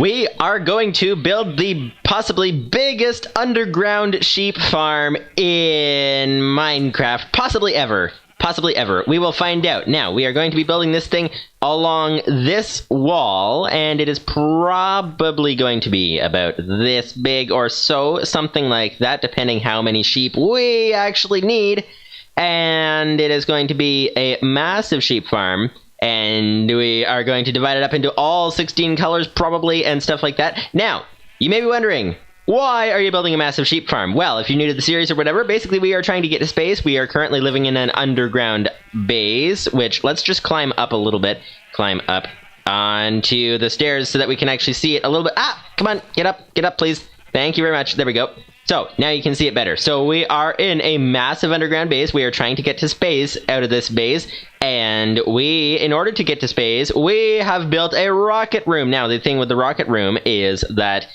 We are going to build the possibly biggest underground sheep farm in Minecraft, possibly ever. Possibly ever. We will find out. Now, we are going to be building this thing along this wall, and it is probably going to be about this big or so, something like that, depending how many sheep we actually need. And it is going to be a massive sheep farm. And we are going to divide it up into all 16 colors, probably, and stuff like that. Now, you may be wondering, why are you building a massive sheep farm? Well, if you're new to the series or whatever, basically we are trying to get to space. We are currently living in an underground base, which, let's just climb up a little bit. Climb up onto the stairs so that we can actually see it a little bit. Ah, come on, get up, please. Thank you very much. There we go. So, now you can see it better. So, we are in a massive underground base. We are trying to get to space out of this base. And in order to get to space, we have built a rocket room. Now, the thing with the rocket room is that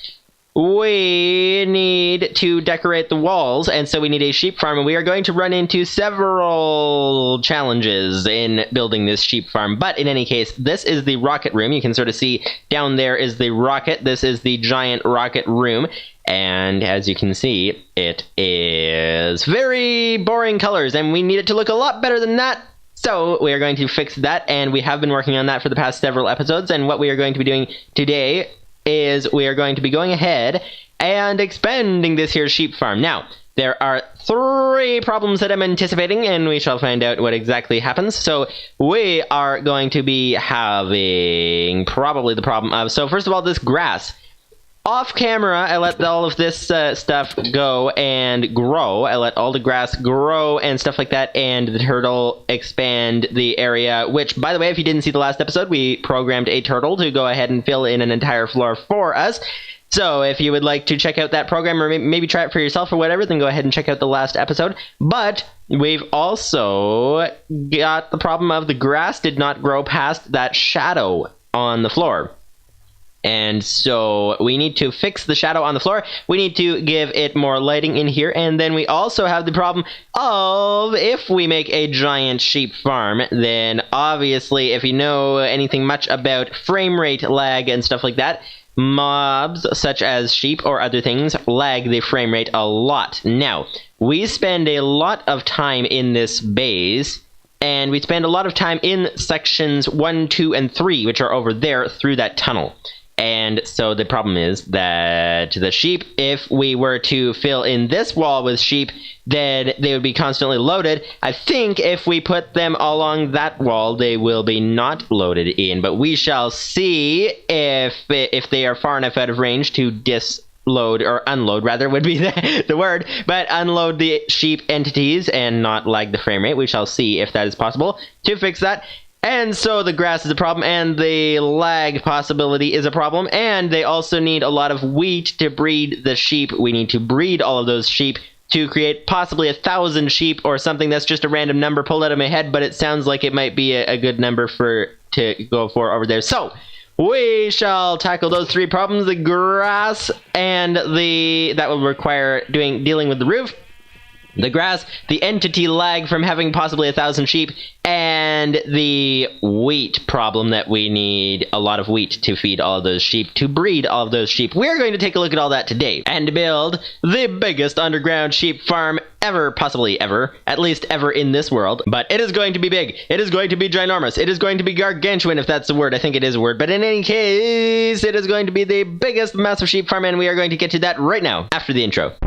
we need to decorate the walls, and so we need a sheep farm, and we are going to run into several challenges in building this sheep farm. But in any case, this is the rocket room. You can sort of see down there is the rocket. This is the giant rocket room. And as you can see, it is very boring colors, and we need it to look a lot better than that. So we are going to fix that, and we have been working on that for the past several episodes. And what we are going to be doing today is we are going to be going ahead and expanding this here sheep farm. Now, there are 3 problems that I'm anticipating, and we shall find out what exactly happens. So we are going to be having probably the problem of, so first of all, this grass. Off camera, I let all of this stuff go and grow. I let all the grass grow and stuff like that, and the turtle expand the area, which, by the way, if you didn't see the last episode, we programmed a turtle to go ahead and fill in an entire floor for us. So if you would like to check out that program, or maybe try it for yourself or whatever, then go ahead and check out the last episode. But we've also got the problem of the grass did not grow past that shadow on the floor. And so we need to fix the shadow on the floor. We need to give it more lighting in here. And then we also have the problem of, if we make a giant sheep farm, then obviously if you know anything much about frame rate lag and stuff like that, mobs such as sheep or other things lag the frame rate a lot. Now, we spend a lot of time in this base, and we spend a lot of time in sections 1, 2, and 3, which are over there through that tunnel. And so the problem is that the sheep, if we were to fill in this wall with sheep, then they would be constantly loaded. I think if we put them along that wall, they will be not loaded in. But we shall see if they are far enough out of range to disload, or unload rather would be the word, but unload the sheep entities and not lag the frame rate. We shall see if that is possible to fix that. And so the grass is a problem, and the lag possibility is a problem, and they also need a lot of wheat to breed the sheep. We need to breed all of those sheep to create possibly 1,000 sheep or something. That's just a random number pulled out of my head, but it sounds like it might be a good number to go for over there. So we shall tackle those 3 problems: the grass, and that will require dealing with the roof. The grass, the entity lag from having possibly 1,000 sheep, and the wheat problem that we need a lot of wheat to feed all of those sheep, to breed all of those sheep. We're going to take a look at all that today and build the biggest underground sheep farm ever, possibly ever, at least ever in this world. But it is going to be big. It is going to be ginormous. It is going to be gargantuan, if that's the word. I think it is a word. But in any case, it is going to be the biggest massive sheep farm, and we are going to get to that right now after the intro.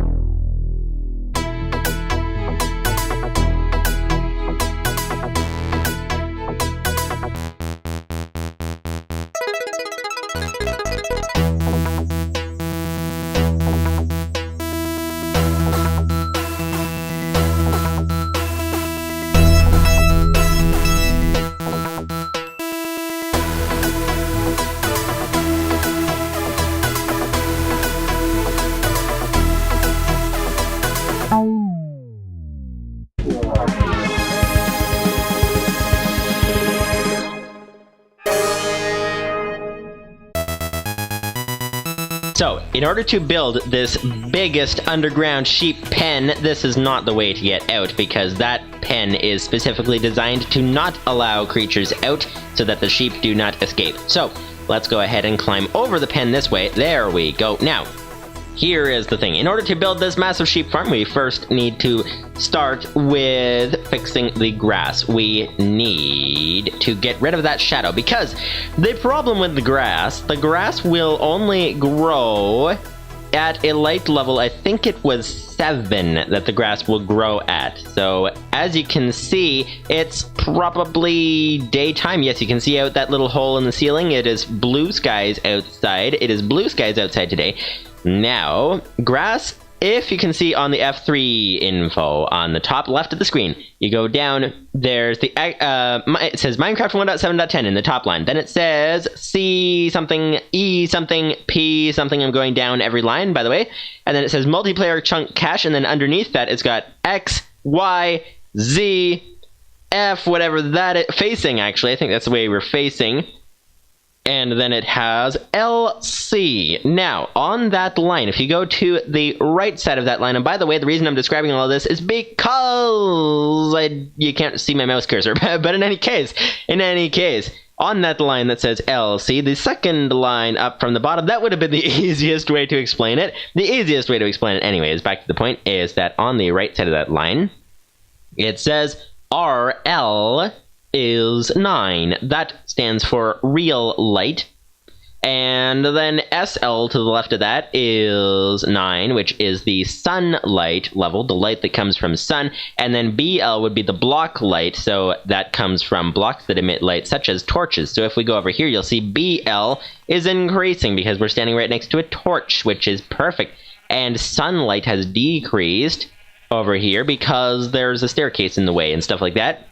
So, in order to build this biggest underground sheep pen, this is not the way to get out, because that pen is specifically designed to not allow creatures out so that the sheep do not escape. So, let's go ahead and climb over the pen this way. There we go. Now, here is the thing. In order to build this massive sheep farm, we first need to start with fixing the grass. We need to get rid of that shadow, because the problem with the grass will only grow at a light level. I think it was 7 that the grass will grow at. So as you can see, it's probably daytime. Yes, you can see out that little hole in the ceiling. It is blue skies outside. It is blue skies outside today. Now, grass, if you can see on the F3 info on the top left of the screen, you go down, there's the, it says Minecraft 1.7.10 in the top line. Then it says C something, E something, P something. I'm going down every line, by the way. And then it says multiplayer chunk cache, and then underneath that it's got X, Y, Z, F, whatever that is, facing actually. I think that's the way we're facing. And then it has LC. Now, on that line, if you go to the right side of that line, and by the way, the reason I'm describing all of this is because you can't see my mouse cursor, but in any case, on that line that says LC, the second line up from the bottom, that would have been the easiest way to explain it. The easiest way to explain it, anyways, back to the point, is that on the right side of that line, it says RL is 9. That stands for real light. And then SL to the left of that is 9, which is the sunlight level, the light that comes from sun. And then BL would be the block light, so that comes from blocks that emit light, such as torches. So if we go over here, you'll see BL is increasing because we're standing right next to a torch, which is perfect. And sunlight has decreased over here because there's a staircase in the way and stuff like that.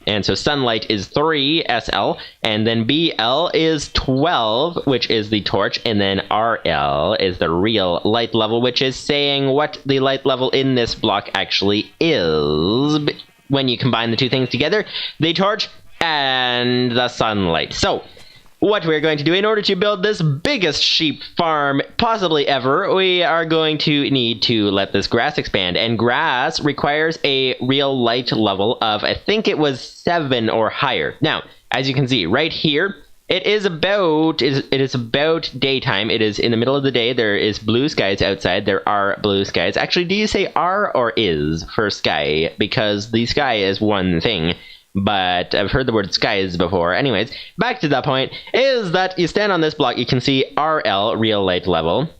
And so sunlight is 3 SL, and then BL is 12, which is the torch, and then RL is the real light level, which is saying what the light level in this block actually is when you combine the two things together, the torch and the sunlight. So, what we're going to do in order to build this biggest sheep farm possibly ever, we are going to need to let this grass expand. And grass requires a real light level of, I think it was 7 or higher. Now, as you can see right here, it is about daytime. It is in the middle of the day. There is blue skies outside. There are blue skies. Actually, do you say are or is for sky? Because the sky is one thing. But I've heard the word skies before. Anyways, back to the point, is that you stand on this block, you can see RL, real light level,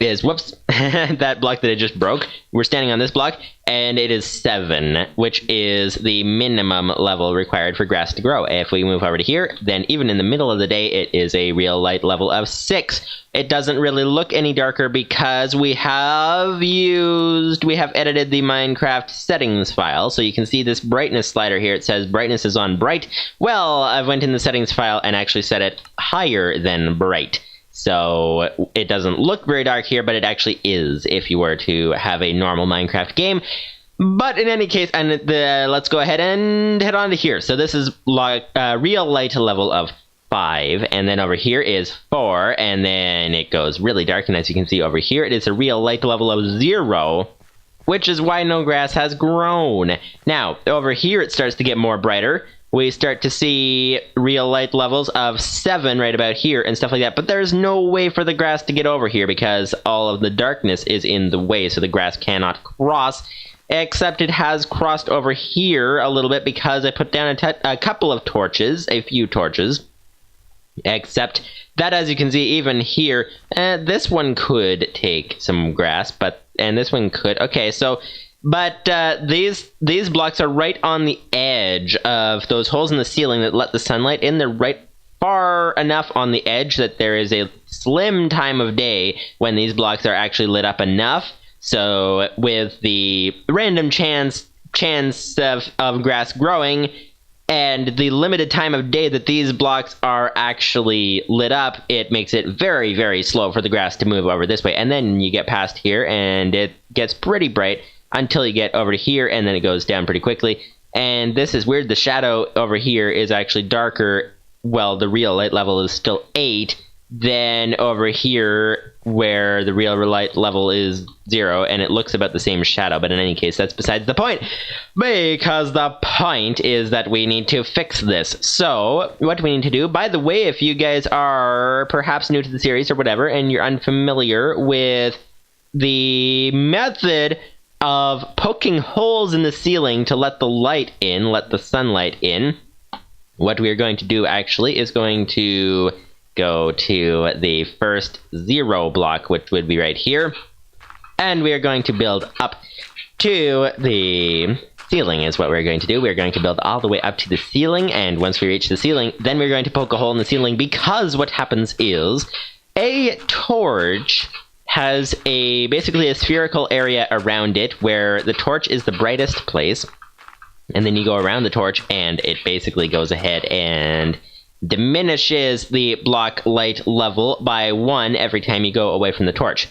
is, whoops, that block that I just broke. We're standing on this block, and it is 7, which is the minimum level required for grass to grow. If we move over to here, then even in the middle of the day, it is a real light level of 6. It doesn't really look any darker because we have edited the Minecraft settings file. So you can see this brightness slider here. It says brightness is on bright. Well, I went in the settings file and actually set it higher than bright. So it doesn't look very dark here, but it actually is if you were to have a normal Minecraft game. But in any case, and let's go ahead and head on to here. So this is real light level of 5, and then over here is 4, and then it goes really dark, and as you can see over here, it is a real light level of 0, which is why no grass has grown. Now, over here it starts to get more brighter. We start to see real light levels of 7 right about here and stuff like that, but there's no way for the grass to get over here because all of the darkness is in the way, so the grass cannot cross, except it has crossed over here a little bit because I put down a couple of torches, a few torches, except that, as you can see, even here, this one could take some grass, and this one could, okay, so... But these blocks are right on the edge of those holes in the ceiling that let the sunlight in. They're right far enough on the edge that there is a slim time of day when these blocks are actually lit up enough. So with the random chance of grass growing and the limited time of day that these blocks are actually lit up, it makes it very, very slow for the grass to move over this way. And then you get past here and it gets pretty bright until you get over to here, and then it goes down pretty quickly. And this is weird. The shadow over here is actually darker. Well, the real light level is still 8, than over here where the real light level is 0 and it looks about the same shadow. But in any case, that's besides the point, because the point is that we need to fix this. So what we need to do, by the way, if you guys are perhaps new to the series or whatever and you're unfamiliar with the method of poking holes in the ceiling to let the light in, let the sunlight in, what we are going to do actually is going to go to the first 0 block, which would be right here, and we are going to build up to the ceiling is what we're going to do. We're going to build all the way up to the ceiling, and once we reach the ceiling, then we're going to poke a hole in the ceiling, because what happens is a torch has basically a spherical area around it where the torch is the brightest place, and then you go around the torch and it basically goes ahead and diminishes the block light level by 1 every time you go away from the torch.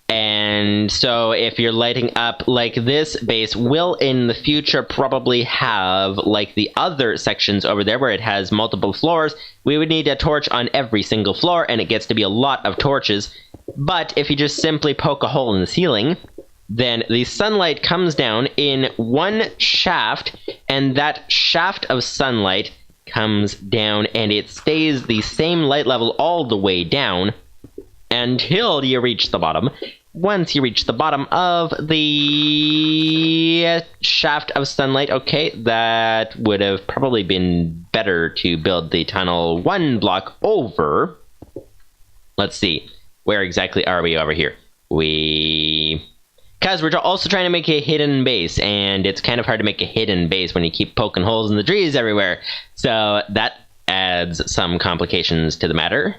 And so if you're lighting up like this, base will in the future probably have like the other sections over there where it has multiple floors. We would need a torch on every single floor, and it gets to be a lot of torches. But if you just simply poke a hole in the ceiling, then the sunlight comes down in one shaft, and that shaft of sunlight comes down and it stays the same light level all the way down until you reach the bottom. Once you reach the bottom of the shaft of sunlight, okay, that would have probably been better to build the tunnel 1 block over. Let's see, where exactly are we over here? Because we're also trying to make a hidden base, and it's kind of hard to make a hidden base when you keep poking holes in the trees everywhere. So that adds some complications to the matter.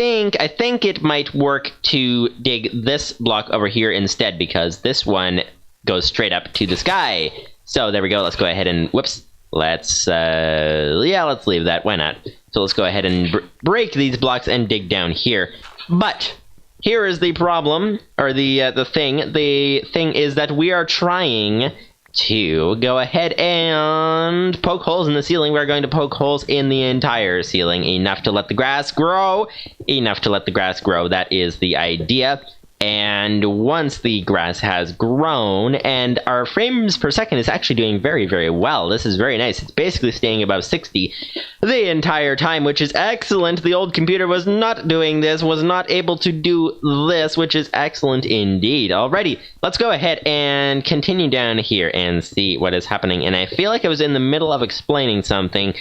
I think it might work to dig this block over here instead, because this one goes straight up to the sky. So there we go. Let's go ahead and whoops. Let's leave that. Why not? So let's go ahead and break these blocks and dig down here. But here is the problem, or the thing. The thing is that we are trying to go ahead and poke holes in the ceiling. We're going to poke holes in the entire ceiling, enough to let the grass grow. Enough to let the grass grow. That is the idea. And once the grass has grown, and our frames per second is actually doing very, very well. This is very nice. It's basically staying above 60 the entire time, which is excellent. The old computer was not doing this, was not able to do this, which is excellent indeed. Alrighty, let's go ahead and continue down here and see what is happening. And I feel like I was in the middle of explaining something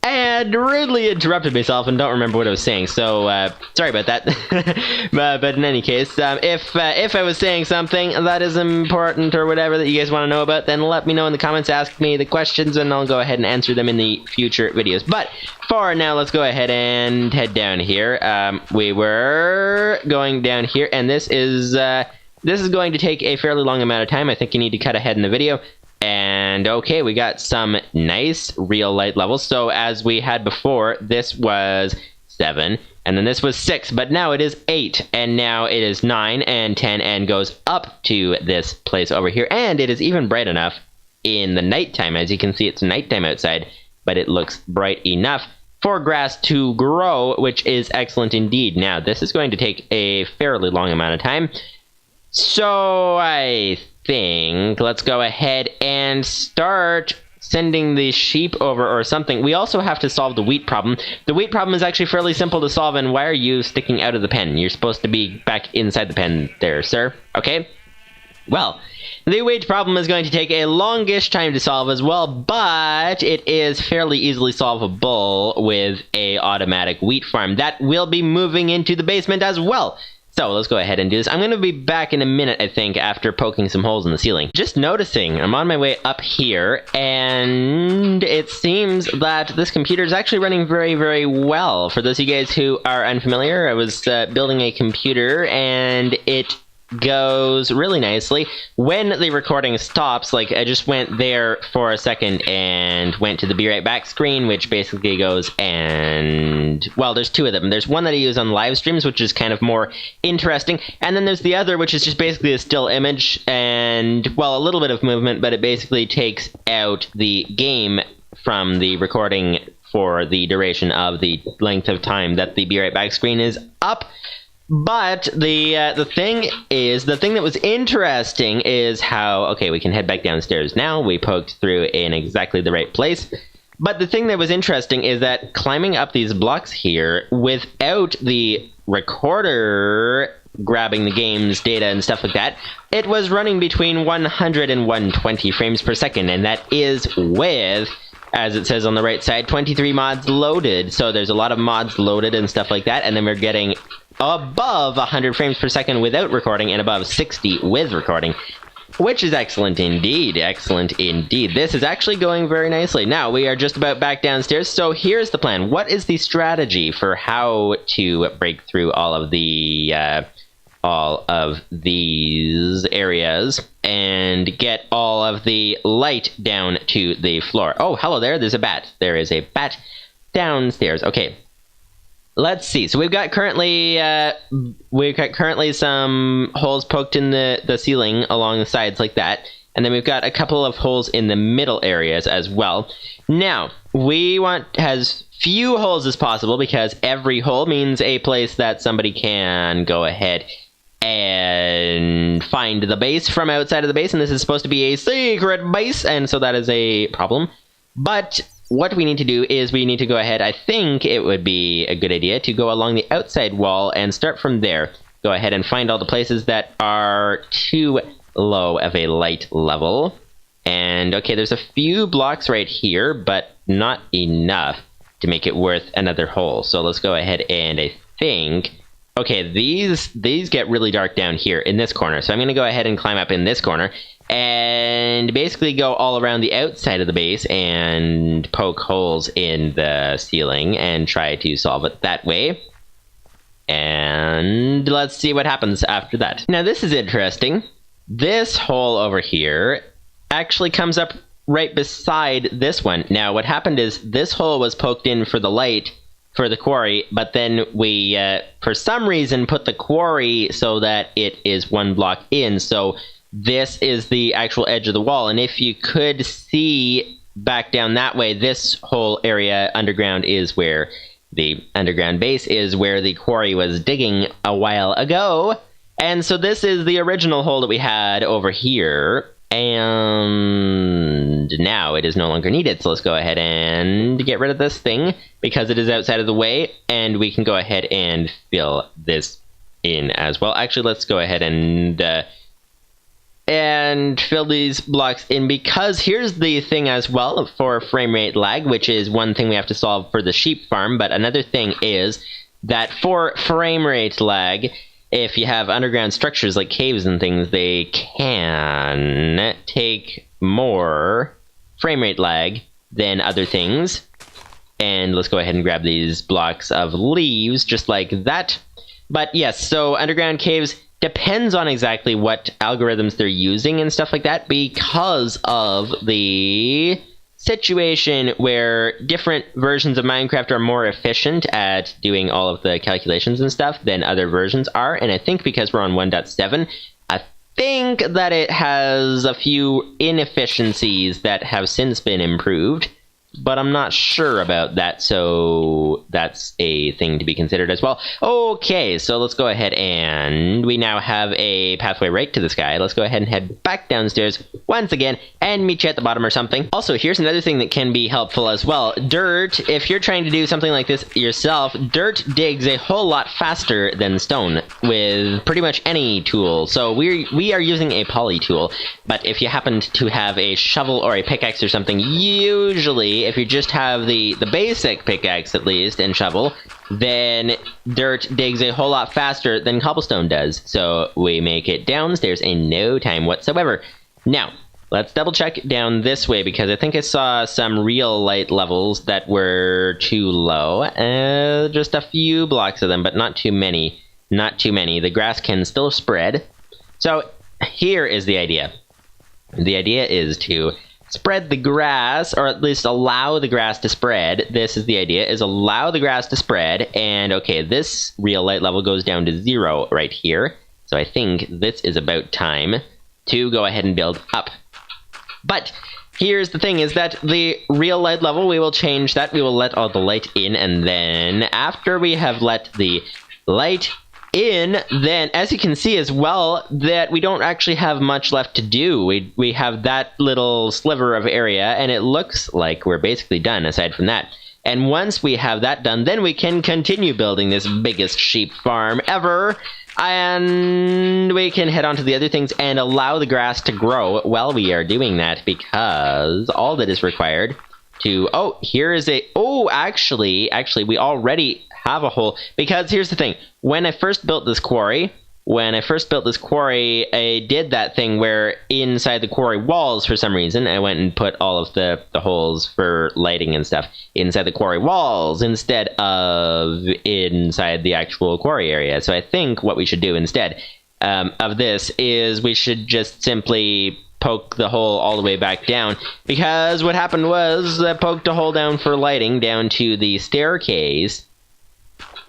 and rudely interrupted myself and don't remember what I was saying, so sorry about that. But in any case, if I was saying something that is important or whatever that you guys want to know about, then let me know in the comments, ask me the questions, and I'll go ahead and answer them in the future videos. But for now, let's go ahead and head down here. We were going down here, and this is going to take a fairly long amount of time. I think you need to cut ahead in the video. And okay, we got some nice real light levels. So as we had before, this was 7, and then this was 6, but now it is 8, and now it is 9 and 10, and goes up to this place over here. And it is even bright enough in the nighttime. As you can see, it's nighttime outside, but it looks bright enough for grass to grow, which is excellent indeed. Now, this is going to take a fairly long amount of time. So I think let's go ahead and start sending the sheep over or something. We also have to solve the wheat problem. The wheat problem is actually fairly simple to solve, and why are you sticking out of the pen? You're supposed to be back inside the pen there, sir. Okay? Well, the wheat problem is going to take a longish time to solve as well, but it is fairly easily solvable with a automatic wheat farm that will be moving into the basement as well. So let's go ahead and do this. I'm going to be back in a minute, I think, after poking some holes in the ceiling. Just noticing, I'm on my way up here, and it seems that this computer is actually running very, very well. For those of you guys who are unfamiliar, I was building a computer, and it goes really nicely. When the recording stops, like I just went there for a second and went to the be right back screen, which basically goes and, well, there's two of them. There's one that I use on live streams, which is kind of more interesting, and then there's the other, which is just basically a still image and, well, a little bit of movement, but it basically takes out the game from the recording for the duration of the length of time that the Be Right Back screen is up. But the thing that was interesting is how, okay, we can head back downstairs now. We poked through in exactly the right place. But the thing that was interesting is that climbing up these blocks here without the recorder grabbing the game's data and stuff like that, it was running between 100 and 120 frames per second, and that is with, as it says on the right side, 23 mods loaded. So there's a lot of mods loaded and stuff like that, and then we're getting above 100 frames per second without recording and above 60 with recording, which is excellent indeed. Excellent indeed. This is actually going very nicely. Now, we are just about back downstairs, so here's the plan. What is the strategy for how to break through all of these areas and get all of the light down to the floor? Oh, hello there. There's a bat. There is a bat downstairs. Okay. Let's see. So we've got currently some holes poked in the ceiling along the sides like that, and then we've got a couple of holes in the middle areas as well. Now, we want as few holes as possible because every hole means a place that somebody can go ahead and find the base from outside of the base, and this is supposed to be a secret base, and so that is a problem. But what we need to do is we need to go ahead, I think it would be a good idea to go along the outside wall and start from there. Go ahead and find all the places that are too low of a light level. And okay, there's a few blocks right here, but not enough to make it worth another hole. So let's go ahead and I think, okay, these get really dark down here in this corner. So I'm going to go ahead and climb up in this corner and basically go all around the outside of the base and poke holes in the ceiling and try to solve it that way. And let's see what happens after that. Now this is interesting. This hole over here actually comes up right beside this one. Now what happened is this hole was poked in for the light for the quarry, but then we, for some reason, put the quarry so that it is one block in. So this is the actual edge of the wall, and if you could see back down that way, this whole area underground is where the underground base is, where the quarry was digging a while ago. And so this is the original hole that we had over here, and now it is no longer needed. So let's go ahead and get rid of this thing because it is outside of the way, and we can go ahead and fill this in as well. Actually, let's go ahead and fill these blocks in, because here's the thing as well for frame rate lag, which is one thing we have to solve for the sheep farm, but another thing is that for frame rate lag, if you have underground structures like caves and things, they can take more frame rate lag than other things. And let's go ahead and grab these blocks of leaves just like that. But yes, so underground caves depends on exactly what algorithms they're using and stuff like that, because of the situation where different versions of Minecraft are more efficient at doing all of the calculations and stuff than other versions are. And I think because we're on 1.7, I think that it has a few inefficiencies that have since been improved, but I'm not sure about that, so that's a thing to be considered as well. Okay, so let's go ahead and we now have a pathway right to the sky. Let's go ahead and head back downstairs once again and meet you at the bottom or something. Also, here's another thing that can be helpful as well. Dirt, if you're trying to do something like this yourself, dirt digs a whole lot faster than stone with pretty much any tool. So we are using a poly tool, but if you happen to have a shovel or a pickaxe or something, usually if you just have the basic pickaxe at least and shovel, then dirt digs a whole lot faster than cobblestone does. So we make it downstairs in no time whatsoever. Now, let's double check down this way, because I think I saw some real light levels that were too low. Just a few blocks of them, but not too many. Not too many. The grass can still spread. So here is the idea. The idea is to spread the grass, or at least allow the grass to spread. This is the idea, is allow the grass to spread. And okay, this real light level goes down to 0 right here. So I think this is about time to go ahead and build up. But here's the thing, is that the real light level, we will change that. We will let all the light in, and then after we have let the light in, then as you can see as well, that we don't actually have much left to do. We have that little sliver of area, and it looks like we're basically done aside from that. And once we have that done, then we can continue building this biggest sheep farm ever. And we can head on to the other things and allow the grass to grow while we are doing that, because all that is required to... Oh, here is a... Oh, actually, we already have a hole. Because here's the thing. When I first built this quarry, I did that thing where inside the quarry walls, for some reason, I went and put all of the holes for lighting and stuff inside the quarry walls instead of inside the actual quarry area. So I think what we should do instead of this is we should just simply poke the hole all the way back down, because what happened was I poked a hole down for lighting down to the staircase,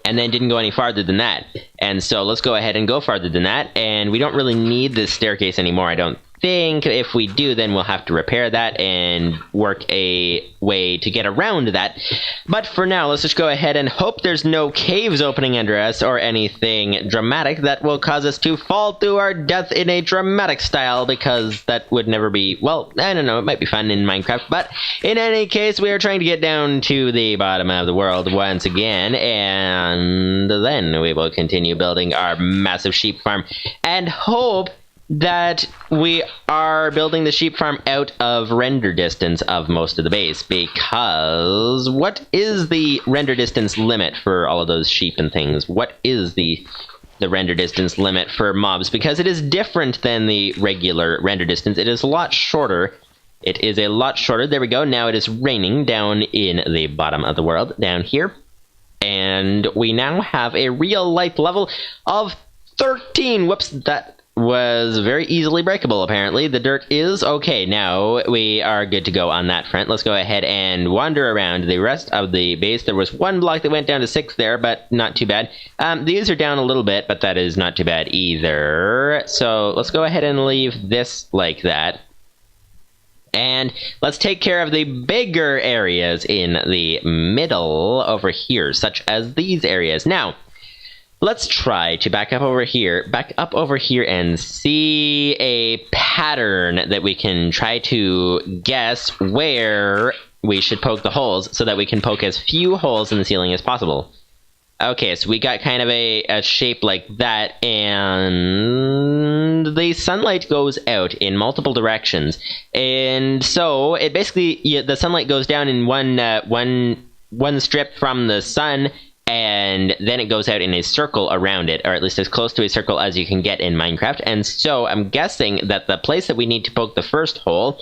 and then didn't go any farther than that. And so let's go ahead and go farther than that, and we don't really need this staircase anymore, I don't think. If we do, then we'll have to repair that and work a way to get around that. But for now, let's just go ahead and hope there's no caves opening under us or anything dramatic that will cause us to fall to our death in a dramatic style, because that would never be, well, I don't know, it might be fun in Minecraft. But in any case, we are trying to get down to the bottom of the world once again, and then we will continue building our massive sheep farm and hope that we are building the sheep farm out of render distance of most of the base, because what is the render distance limit for all of those sheep and things? What is the render distance limit for mobs? Because it is different than the regular render distance. It is a lot shorter. It is a lot shorter. There we go. Now it is raining down in the bottom of the world, down here. And we now have a real light level of 13. Whoops, that was very easily breakable, apparently. The dirt is okay. Now we are good to go on that front. Let's go ahead and wander around the rest of the base. There was one block that went down to 6 there, but not too bad. These are down a little bit, but that is not too bad either. So let's go ahead and leave this like that. And let's take care of the bigger areas in the middle over here, such as these areas. Now, let's try to back up over here and see a pattern that we can try to guess where we should poke the holes, so that we can poke as few holes in the ceiling as possible. Okay, so we got kind of a shape like that, and the sunlight goes out in multiple directions. And so it basically, the sunlight goes down in one strip from the sun, and then it goes out in a circle around it, or at least as close to a circle as you can get in Minecraft. And so I'm guessing that the place that we need to poke the first hole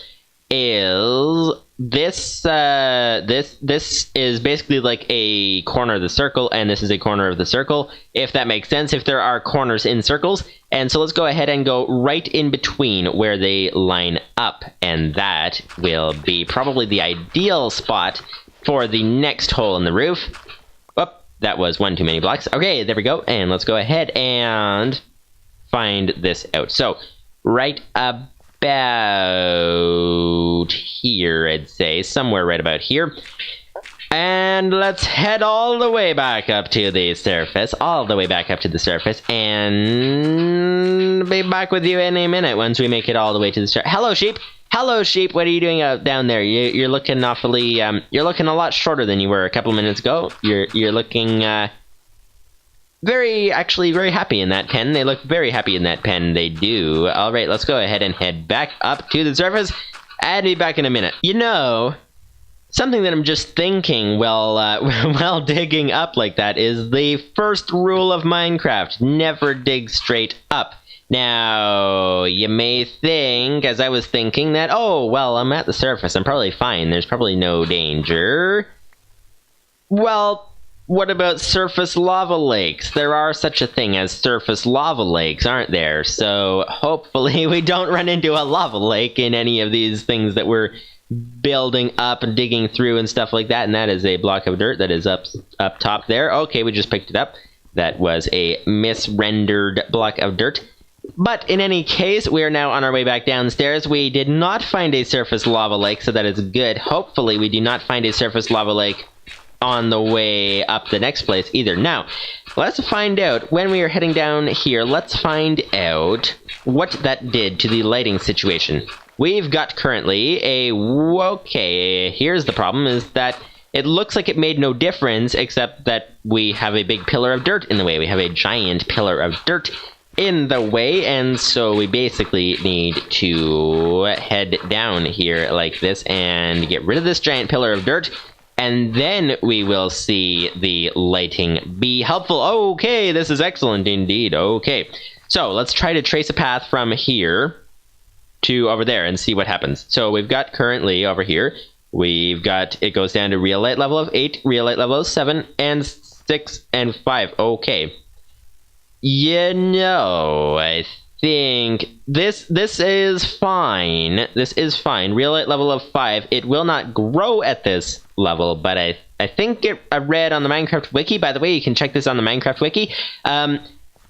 is this. This is basically like a corner of the circle, and this is a corner of the circle, if that makes sense, if there are corners in circles. And so let's go ahead and go right in between where they line up, and that will be probably the ideal spot for the next hole in the roof. That was one too many blocks. Okay, there we go. And let's go ahead and find this out. So, right about here, I'd say. Somewhere right about here. And let's head all the way back up to the surface. And be back with you in a minute once we make it all the way to the surface. Hello, sheep! Hello, sheep. What are you doing out down there? You're looking awfully. You're looking a lot shorter than you were a couple of minutes ago. You're looking very happy in that pen. They look very happy in that pen. They do. All right, let's go ahead and head back up to the surface. And be back in a minute. You know, something that I'm just thinking while digging up like that is the first rule of Minecraft: never dig straight up. Now, you may think, as I was thinking, that, oh, well, I'm at the surface, I'm probably fine, there's probably no danger. Well, what about surface lava lakes? There are such a thing as surface lava lakes, aren't there? So, hopefully we don't run into a lava lake in any of these things that we're building up and digging through and stuff like that. And that is a block of dirt that is up top there. Okay, we just picked it up. That was a misrendered block of dirt. But in any case, we are now on our way back downstairs. We did not find a surface lava lake, so that is good. Hopefully, we do not find a surface lava lake on the way up the next place either. Now, let's find out, when we are heading down here, let's find out what that did to the lighting situation. We've got currently okay, here's the problem, is that it looks like it made no difference, except that we have a big pillar of dirt in the way. We have a giant pillar of dirt in the way, and so we basically need to head down here like this and get rid of this giant pillar of dirt, and then we will see the lighting be helpful. Okay, this is excellent indeed. Okay, so let's try to trace a path from here to over there and see what happens. So we've got currently over here, we've got, it goes down to real light level of 8, real light level of 7, and 6, and 5. Okay. You know, I think this is fine. This is fine. Real light level of 5. It will not grow at this level, but I think I read on the Minecraft wiki, by the way, you can check this on the Minecraft wiki,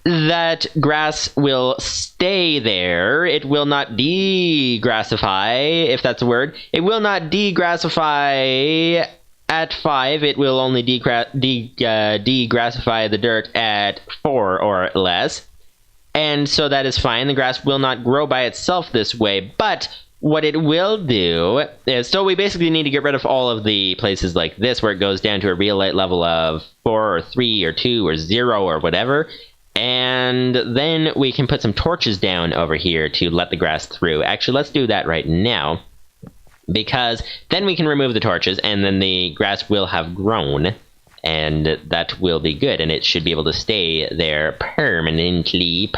that grass will stay there. It will not degrassify, if that's a word. It will not degrassify at 5. It will only degrassify the dirt at 4 or less. And so that is fine. The grass will not grow by itself this way. But what it will do is, so we basically need to get rid of all of the places like this where it goes down to a real light level of 4 or 3 or 2 or 0 or whatever. And then we can put some torches down over here to let the grass through. Actually, let's do that right now, because then we can remove the torches, and then the grass will have grown, and that will be good, and it should be able to stay there permanently.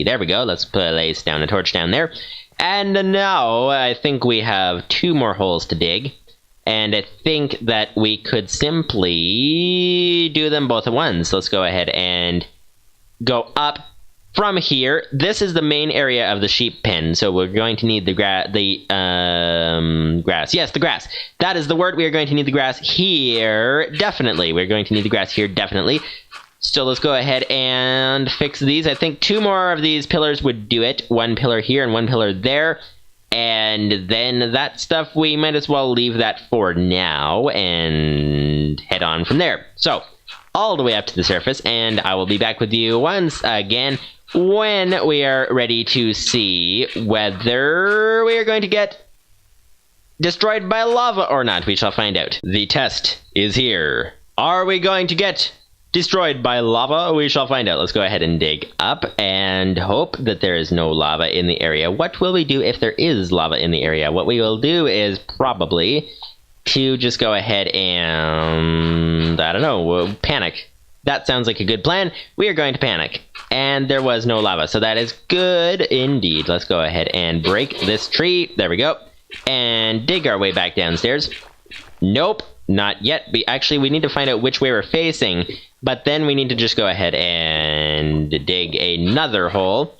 There we go. Let's place down a torch down there. And now I think we have 2 more holes to dig, and I think that we could simply do them both at once. Let's go ahead and go up from here. This is the main area of the sheep pen, so we're going to need the grass. Yes, the grass. That is the word. We are going to need the grass here, definitely. We're going to need the grass here, definitely. So let's go ahead and fix these. I think 2 more of these pillars would do it. 1 pillar here and 1 pillar there. And then that stuff, we might as well leave that for now and head on from there. So, all the way up to the surface, and I will be back with you once again when we are ready to see whether we are going to get destroyed by lava or not. We shall find out. The test is here. Are we going to get destroyed by lava? We shall find out. Let's go ahead and dig up and hope that there is no lava in the area. What will we do if there is lava in the area? What we will do is probably to just go ahead and, I don't know, panic. That sounds like a good plan. We are going to panic. And there was no lava, so that is good indeed. Let's go ahead and break this tree. There we go. And dig our way back downstairs. Nope, not yet. We need to find out which way we're facing, but then we need to just go ahead and dig another hole.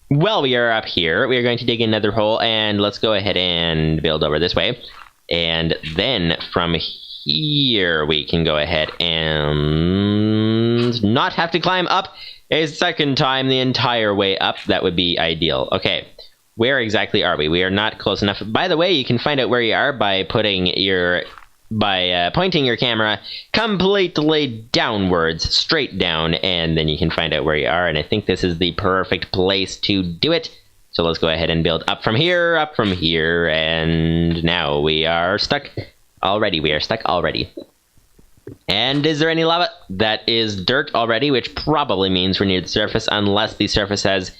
While we are up here, we are going to dig another hole, and let's go ahead and build over this way. And then from here, we can go ahead and not have to climb up a second time the entire way up. That would be ideal. Okay, where exactly are we? We are not close enough. By the way, you can find out where you are by pointing your camera completely downwards, straight down, and then you can find out where you are. And I think this is the perfect place to do it. So let's go ahead and build up from here, and now we are stuck already. We are stuck already. And is there any lava? That is dirt already, which probably means we're near the surface, unless the surface has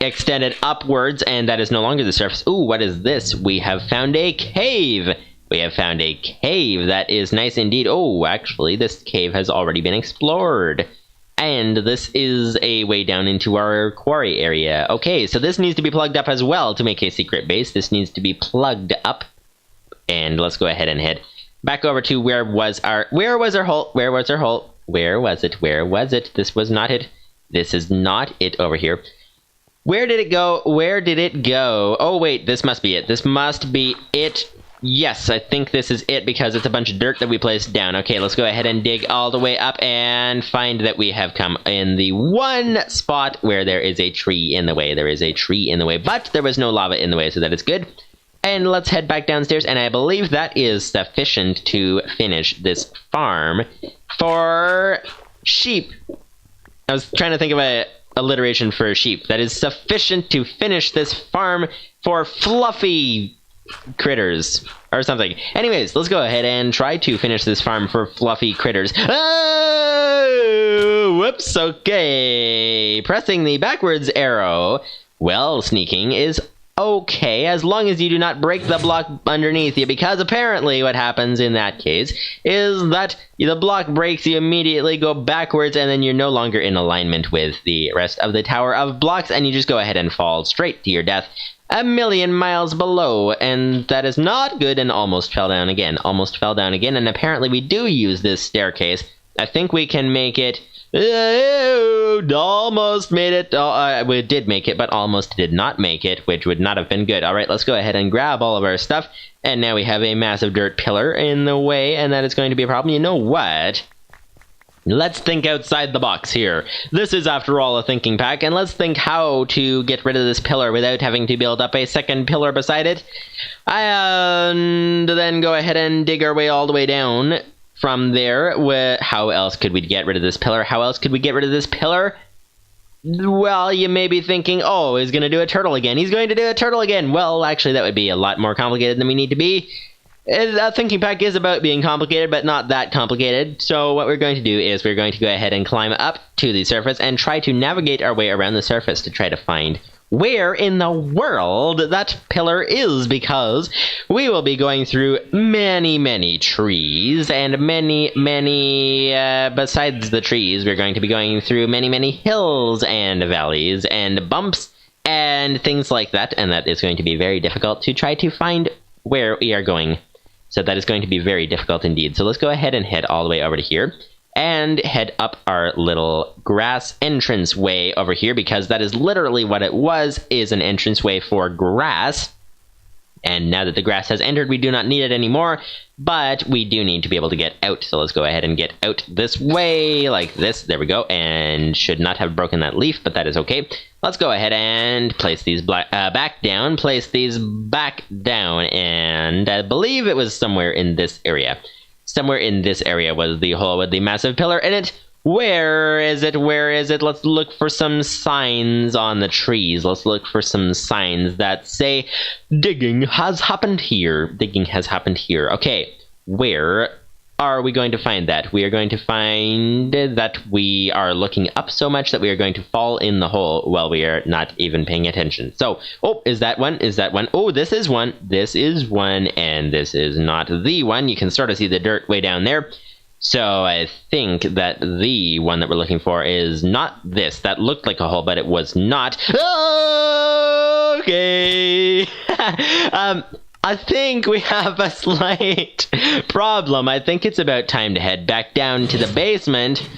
extended upwards, and that is no longer the surface. Ooh, what is this? We have found a cave. We have found a cave. That is nice indeed. Oh, actually, this cave has already been explored. And this is a way down into our quarry area. Okay, so this needs to be plugged up as well to make a secret base. This needs to be plugged up. And let's go ahead and head back over to where was our hole? Where was it? This was not it. This is not it over here. Where did it go? Oh, wait, this must be it. This must be it. Yes, I think this is it because it's a bunch of dirt that we placed down. Okay, let's go ahead and dig all the way up and find that we have come in the one spot where there is a tree in the way. There is a tree in the way, but there was no lava in the way, so that is good. And let's head back downstairs, and I believe that is sufficient to finish this farm for sheep. I was trying to think of a alliteration for sheep. That is sufficient to finish this farm for fluffy critters or something. Anyways, let's go ahead and try to finish this farm for fluffy critters. Oh, whoops. Okay, pressing the backwards arrow. Well, sneaking is okay as long as you do not break the block underneath you, because apparently what happens in that case is that the block breaks, you immediately go backwards, and then you're no longer in alignment with the rest of the tower of blocks, and you just go ahead and fall straight to your death a million miles below, and that is not good, and almost fell down again. Almost fell down again, and apparently we do use this staircase. I think we can make it. Almost made it. We did make it, but almost did not make it, which would not have been good. Alright, let's go ahead and grab all of our stuff, and now we have a massive dirt pillar in the way, and that is going to be a problem. You know what? Let's think outside the box here. This is, after all, a thinking pack, and let's think how to get rid of this pillar without having to build up a second pillar beside it. And then go ahead and dig our way all the way down from there. How else could we get rid of this pillar? How else could we get rid of this pillar? Well, you may be thinking, oh, he's going to do a turtle again. He's going to do a turtle again. Well, actually, that would be a lot more complicated than we need to be. A thinking pack is about being complicated, but not that complicated. So what we're going to do is we're going to go ahead and climb up to the surface and try to navigate our way around the surface to try to find where in the world that pillar is, because we will be going through many, many trees, and many, besides the trees, we're going to be going through many, many hills and valleys and bumps and things like that, and that is going to be very difficult to try to find where we are going. So that is going to be very difficult indeed. So let's go ahead and head all the way over to here and head up our little grass entrance way over here, because that is literally what it was, is an entrance way for grass. And now that the grass has entered, we do not need it anymore, but we do need to be able to get out. So let's go ahead and get out this way, like this. There we go, and should not have broken that leaf, but that is okay. Let's go ahead and place these back down, and I believe it was somewhere in this area. Somewhere in this area was the hole with the massive pillar in it. Where is it? Where is it? Let's look for some signs on the trees. Let's look for some signs that say, digging has happened here. Digging has happened here. Okay, where are we going to find that? We are going to find that we are looking up so much that we are going to fall in the hole while we are not even paying attention. So, oh, is that one? Is that one? Oh, this is one. This is one, and this is not the one. You can sort of see the dirt way down there. So I think that the one that we're looking for is not this. That looked like a hole, but it was not. Okay. I think we have a slight problem. I think it's about time to head back down to the basement.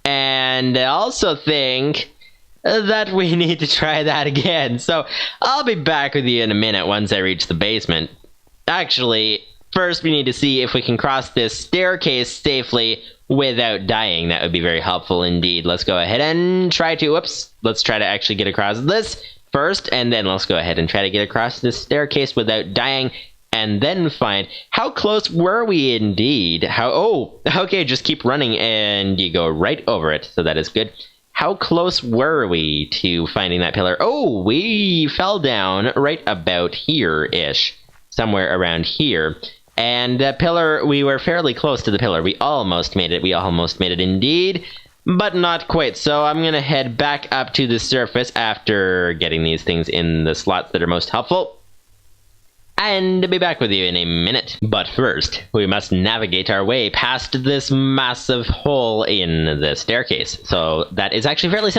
And I also think that we need to try that again. So I'll be back with you in a minute once I reach the basement. Actually, first we need to see if we can cross this staircase safely without dying. That would be very helpful indeed. Let's go ahead and try to, let's try to actually get across this first, and then let's go ahead and try to get across this staircase without dying, and then find how close were we indeed. Okay, just keep running and you go right over it, so that is good. How close were we to finding that pillar? Oh, we fell down right about here-ish, somewhere around here. And that pillar, we were fairly close to the pillar. We almost made it. We almost made it indeed, but not quite. So I'm going to head back up to the surface after getting these things in the slots that are most helpful, and be back with you in a minute. But first, we must navigate our way past this massive hole in the staircase. So that is actually fairly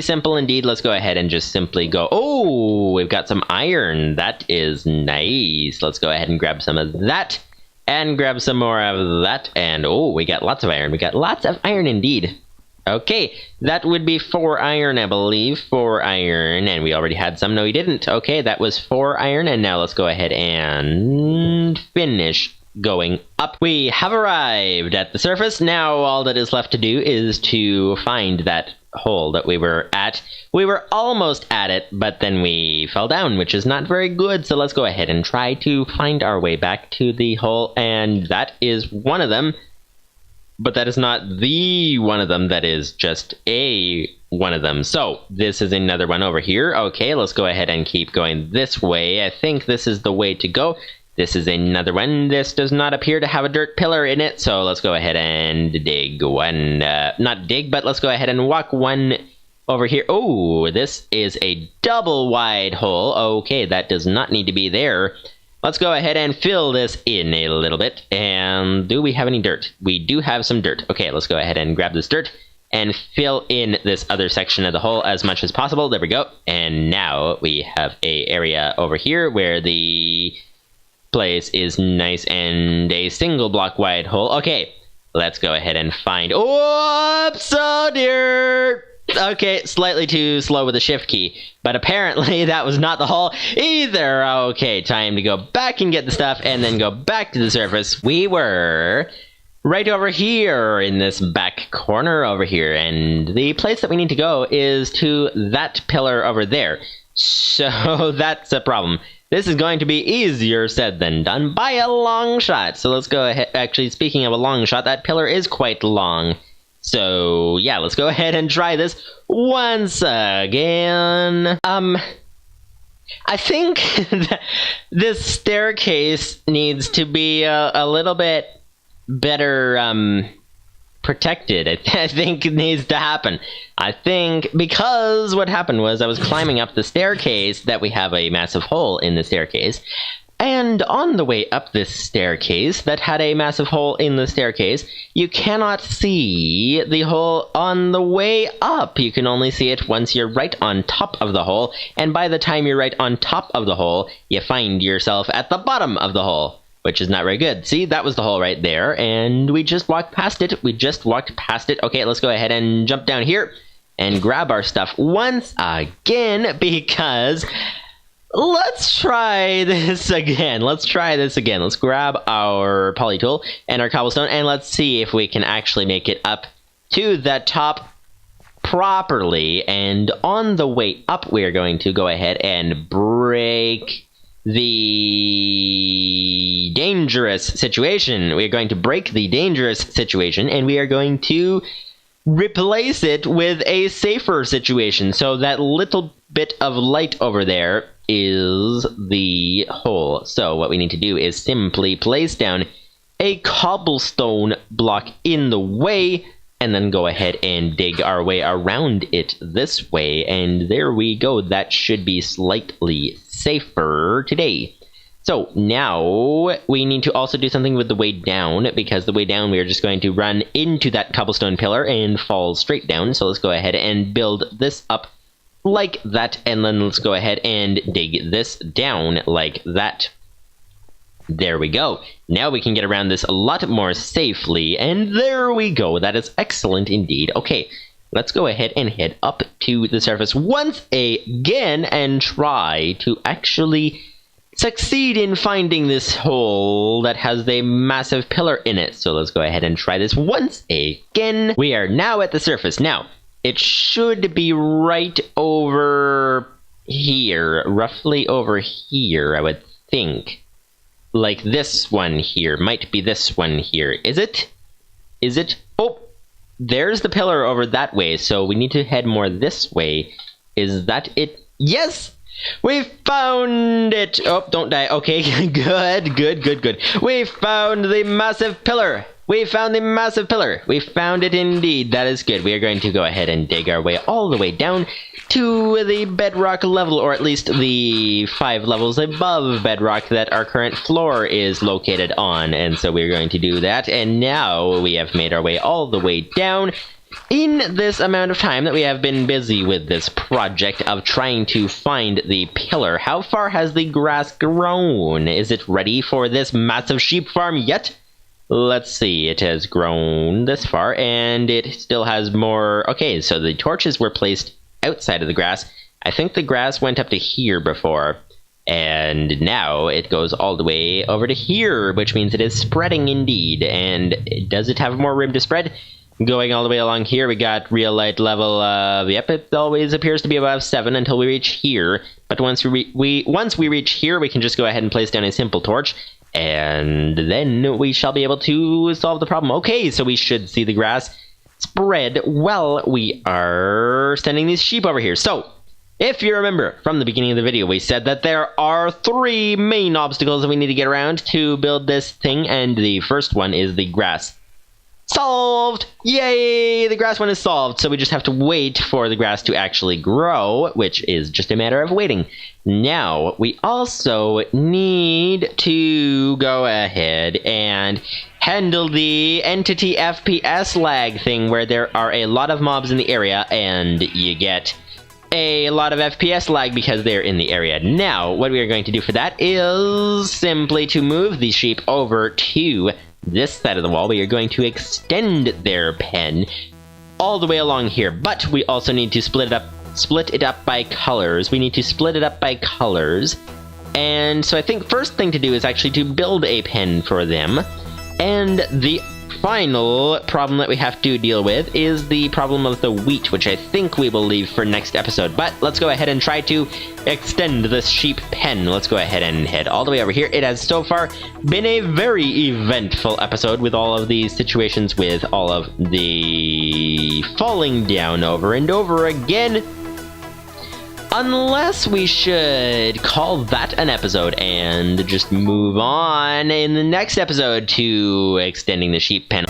simple indeed. Let's go ahead and just simply go. Oh, we've got some iron. That is nice. Let's go ahead and grab some of that, and grab some more of that. And oh, we got lots of iron. We got lots of iron indeed. Okay, that would be 4 iron, I believe. 4 iron, and we already had some. No, we didn't. Okay, that was 4 iron, and now let's go ahead and finish going up. We have arrived at the surface. Now all that is left to do is to find that hole that we were at. We were almost at it, but then we fell down, which is not very good. So let's go ahead and try to find our way back to the hole, and that is one of them. But that is not the one of them, that is just a one of them. So this is another one over here. Okay, let's go ahead and keep going this way. I think this is the way to go. This is another one. This does not appear to have a dirt pillar in it, so let's go ahead and dig one. Not dig, but let's go ahead and walk one over here. Oh, this is a double wide hole. Okay, that does not need to be there. Let's go ahead and fill this in a little bit. And do we have any dirt? We do have some dirt. Okay, let's go ahead and grab this dirt and fill in this other section of the hole as much as possible. There we go. And now we have a area over here where the place is nice and a single block wide hole. Okay, let's go ahead and find... Oops, oh dear! Okay, slightly too slow with the shift key, but apparently that was not the hole either. Okay, time to go back and get the stuff and then go back to the surface. We were right over here in this back corner over here, and the place that we need to go is to that pillar over there. So that's a problem. This is going to be easier said than done by a long shot. So let's go ahead. Actually, speaking of a long shot, that pillar is quite long. So yeah, let's go ahead and try this once again. I think that this staircase needs to be a little bit better protected. I think it needs to happen. I think because what happened was I was climbing up the staircase, that we have a massive hole in the staircase. And on the way up this staircase that had a massive hole in the staircase, you cannot see the hole on the way up. You can only see it once you're right on top of the hole. And by the time you're right on top of the hole, you find yourself at the bottom of the hole, which is not very good. See, that was the hole right there. And we just walked past it. We just walked past it. Okay, let's go ahead and jump down here and grab our stuff once again, because... let's try this again. Let's try this again. Let's grab our poly tool and our cobblestone, and let's see if we can actually make it up to the top properly. And on the way up, we're going to go ahead and break the dangerous situation. We're going to break the dangerous situation, and we are going to replace it with a safer situation. So that little bit of light over there is the hole. So what we need to do is simply place down a cobblestone block in the way, and then go ahead and dig our way around it this way. And there we go. That should be slightly safer today. So now we need to also do something with the way down, because the way down we are just going to run into that cobblestone pillar and fall straight down. So let's go ahead and build this up like that, and then let's go ahead and dig this down like that. There we go. Now we can get around this a lot more safely, and there we go. That is excellent indeed. Okay, let's go ahead and head up to the surface once again and try to actually succeed in finding this hole that has a massive pillar in it. So let's go ahead and try this once again. We are now at the surface. Now, it should be right over here, roughly over here, I would think. Like this one here, might be this one here. Is it? Is it? Oh, there's the pillar over that way, so we need to head more this way. Is that it? Yes! We found it! Oh, don't die. Okay, good, good, good, good. We found the massive pillar! We found the massive pillar! We found it indeed. That is good. We are going to go ahead and dig our way all the way down to the bedrock level, or at least the 5 levels above bedrock that our current floor is located on. And so we're going to do that, and now we have made our way all the way down. In this amount of time that we have been busy with this project of trying to find the pillar, how far has the grass grown? Is it ready for this massive sheep farm yet? Let's see, it has grown this far, and it still has more. Okay, so the torches were placed outside of the grass. I think the grass went up to here before, and now it goes all the way over to here, which means it is spreading indeed. And does it have more room to spread? Going all the way along here, we got real light level of, yep, it always appears to be above 7 until we reach here. But once we reach here, we can just go ahead and place down a simple torch, and then we shall be able to solve the problem. Okay, so we should see the grass spread while we are sending these sheep over here. So, if you remember from the beginning of the video, we said that there are 3 main obstacles that we need to get around to build this thing, and the first one is the grass. Solved! Yay! The grass one is solved, so we just have to wait for the grass to actually grow, which is just a matter of waiting. Now, we also need to go ahead and handle the entity FPS lag thing, where there are a lot of mobs in the area, and you get a lot of FPS lag because they're in the area. Now, what we are going to do for that is simply to move the sheep over to this side of the wall. We are going to extend their pen all the way along here, but we also need to split it up by colors. We need to split it up by colors, and so I think first thing to do is actually to build a pen for them. And the final problem that we have to deal with is the problem of the wheat, which I think we will leave for next episode. But let's go ahead and try to extend this sheep pen. Let's go ahead and head all the way over here. It has so far been a very eventful episode with all of these situations, with all of the falling down over and over again. Unless we should call that an episode and just move on in the next episode to extending the sheep pen.